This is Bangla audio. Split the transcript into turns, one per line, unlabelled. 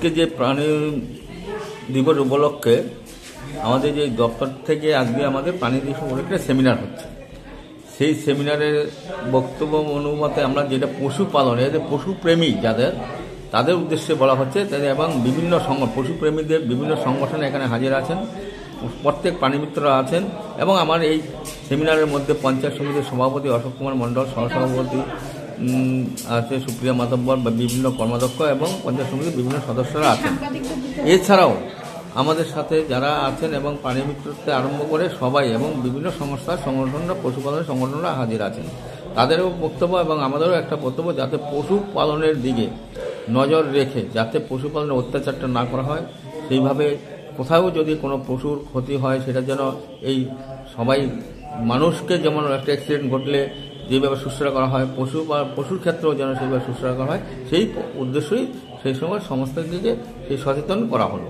আজকে যে প্রাণী দিবস উপলক্ষে আমাদের যে দপ্তর থেকে আজকে আমাদের প্রাণী দিবস উপলক্ষে সেমিনার হচ্ছে। সেই সেমিনারের বক্তব্য অনুমতে আমরা যেটা পশুপালন, এদের পশুপ্রেমী যাদের, তাদের উদ্দেশ্যে বলা হচ্ছে। এবং বিভিন্ন পশুপ্রেমীদের বিভিন্ন সংগঠন এখানে হাজির আছেন, প্রত্যেক প্রাণীমিত্ররা আছেন। এবং আমার এই সেমিনারের মধ্যে পঞ্চায়েত সমিতির সভাপতি অশোক কুমার মণ্ডল, সহসভাপতি আছে সুপ্রিয়া মাতব্বর, বা বিভিন্ন কর্মাধ্যক্ষ এবং পঞ্চায়েত সমিতির বিভিন্ন সদস্যরা আছেন। এছাড়াও আমাদের সাথে যারা আছেন এবং প্রাণী মিত্রতে আরম্ভ করে সবাই এবং বিভিন্ন সংস্থার সংগঠনরা, পশুপালনের সংগঠনরা হাজির আছেন। তাদেরও বক্তব্য এবং আমাদেরও একটা বক্তব্য, যাতে পশুপালনের দিকে নজর রেখে যাতে পশুপালনের অত্যাচারটা না করা হয়, সেইভাবে কোথাও যদি কোনো পশুর ক্ষতি হয় সেটা যেন এই সবাই মানুষকে, যেমন একটা অ্যাক্সিডেন্ট ঘটলে যেভাবে শুশ্রূষা করা হয়, পশুর ক্ষেত্রেও যেন সেইভাবে শুশ্রূষা করা হয়, সেই উদ্দেশ্যই সেই সময় সমস্ত দিকে সেই সচেতন করা হলো।